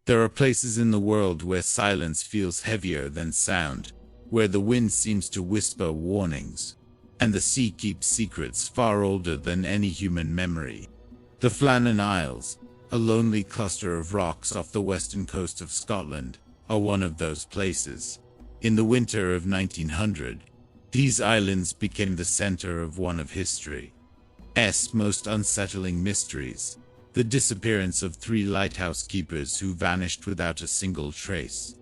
There are places in the world where silence feels heavier than sound, where the wind seems to whisper warnings, and the sea keeps secrets far older than any human memory. The Flannan Isles, a lonely cluster of rocks off the western coast of Scotland, are one of those places. In the winter of 1900, these islands became the center of one of history's most unsettling mysteries: the disappearance of 3 lighthouse keepers who vanished without a single trace.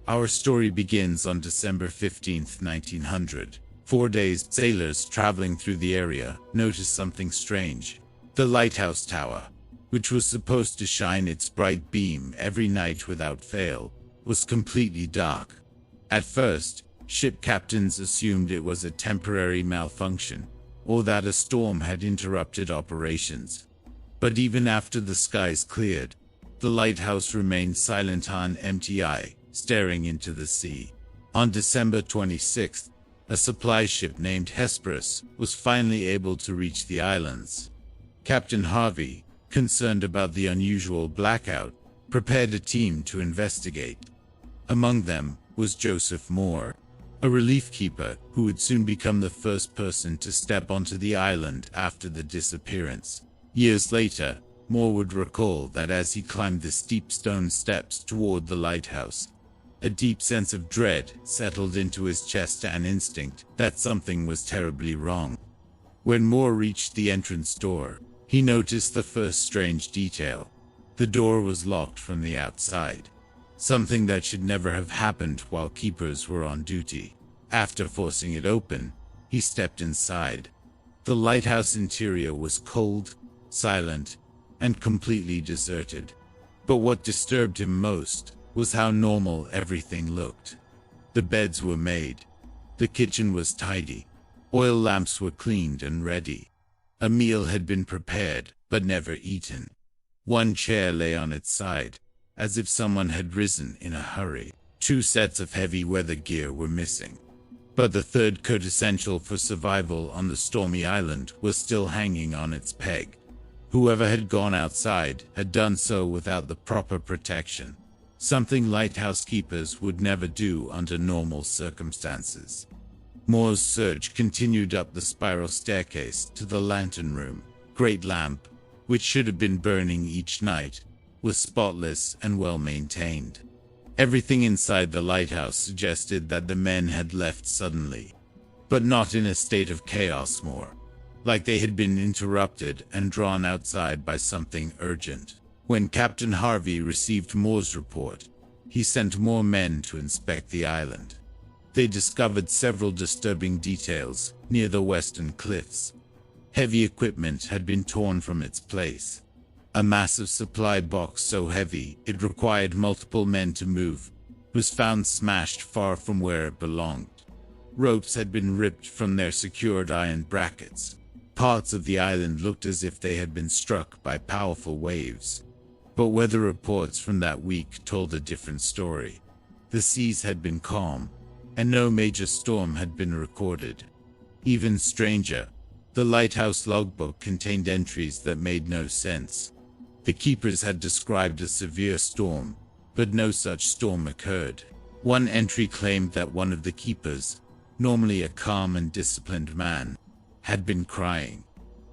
Our story begins on December 15, 1900. 4 days, sailors traveling through the area noticed something strange. The lighthouse tower, which was supposed to shine its bright beam every night without fail, was completely dark. At first, ship captains assumed it was a temporary malfunction, or that a storm had interrupted operations. But even after the skies cleared, the lighthouse remained silent on empty eye, staring into the sea. On December 26th, a supply ship named Hesperus was finally able to reach the islands. Captain Harvey, concerned about the unusual blackout, prepared a team to investigate. Among them was Joseph Moore, a relief keeper who would soon become the first person to step onto the island after the disappearance. Years later, Moore would recall that as he climbed the steep stone steps toward the lighthouse, a deep sense of dread settled into his chest, an instinct that something was terribly wrong. When Moore reached the entrance door, he noticed the first strange detail. The door was locked from the outside, something that should never have happened while keepers were on duty. After forcing it open, he stepped inside. The lighthouse interior was cold, silent, and completely deserted. But what disturbed him most was how normal everything looked. The beds were made. The kitchen was tidy. Oil lamps were cleaned and ready. A meal had been prepared, but never eaten. One chair lay on its side, as if someone had risen in a hurry. 2 sets of heavy weather gear were missing. But the third coat, essential for survival on the stormy island, was still hanging on its peg. Whoever had gone outside had done so without the proper protection, something lighthouse keepers would never do under normal circumstances. Moore's search continued up the spiral staircase to the lantern room. Great lamp, which should have been burning each night, was spotless and well maintained. Everything inside the lighthouse suggested that the men had left suddenly, but not in a state of chaos, more like they had been interrupted and drawn outside by something urgent. When Captain Harvey received Moore's report, he sent more men to inspect the island. They discovered several disturbing details near the western cliffs. Heavy equipment had been torn from its place. A massive supply box so heavy it required multiple men to move was found smashed far from where it belonged. Ropes had been ripped from their secured iron brackets. Parts of the island looked as if they had been struck by powerful waves. But weather reports from that week told a different story. The seas had been calm, and no major storm had been recorded. Even stranger, the lighthouse logbook contained entries that made no sense. The keepers had described a severe storm, but no such storm occurred. One entry claimed that one of the keepers, normally a calm and disciplined man, had been crying.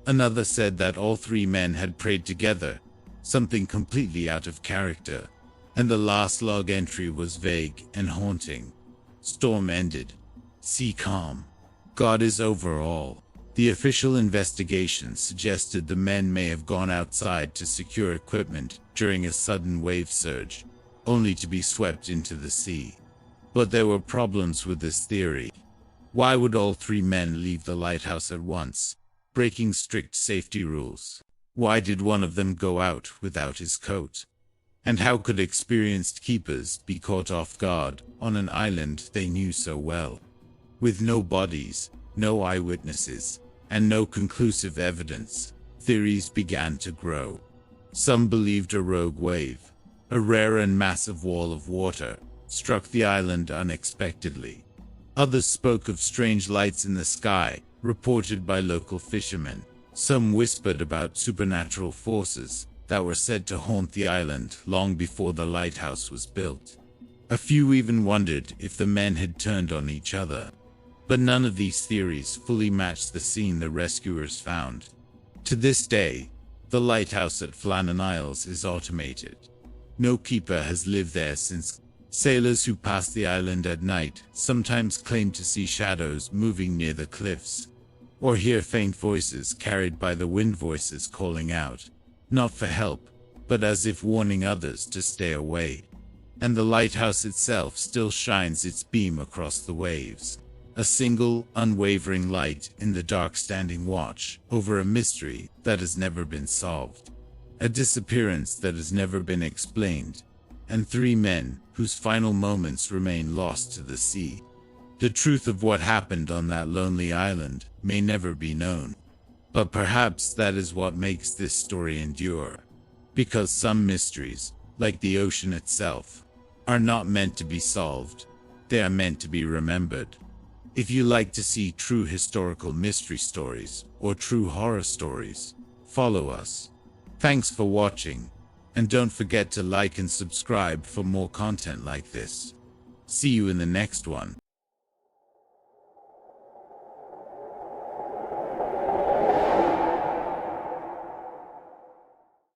Another said that all 3 men had prayed together, something completely out of character. And the last log entry was vague and haunting. Storm ended. Sea calm. God is over all. The official investigation suggested the men may have gone outside to secure equipment during a sudden wave surge, only to be swept into the sea. But there were problems with this theory. Why would all 3 men leave the lighthouse at once, breaking strict safety rules? Why did one of them go out without his coat? And how could experienced keepers be caught off guard on an island they knew so well? With no bodies, no eyewitnesses, and no conclusive evidence, theories began to grow. Some believed a rogue wave, a rare and massive wall of water, struck the island unexpectedly. Others spoke of strange lights in the sky, reported by local fishermen. Some whispered about supernatural forces that were said to haunt the island long before the lighthouse was built. A few even wondered if the men had turned on each other. But none of these theories fully matched the scene the rescuers found. To this day, the lighthouse at Flannan Isles is automated. No keeper has lived there since. Sailors who pass the island at night sometimes claim to see shadows moving near the cliffs, or hear faint voices carried by the wind, voices calling out, not for help, but as if warning others to stay away. And the lighthouse itself still shines its beam across the waves, a single, unwavering light in the dark, standing watch over a mystery that has never been solved, a disappearance that has never been explained, and 3 men whose final moments remain lost to the sea. The truth of what happened on that lonely island may never be known, but perhaps that is what makes this story endure, because some mysteries, like the ocean itself, are not meant to be solved, they are meant to be remembered. If you like to see true historical mystery stories or true horror stories, follow us. Thanks for watching, and don't forget to like and subscribe for more content like this. See you in the next one.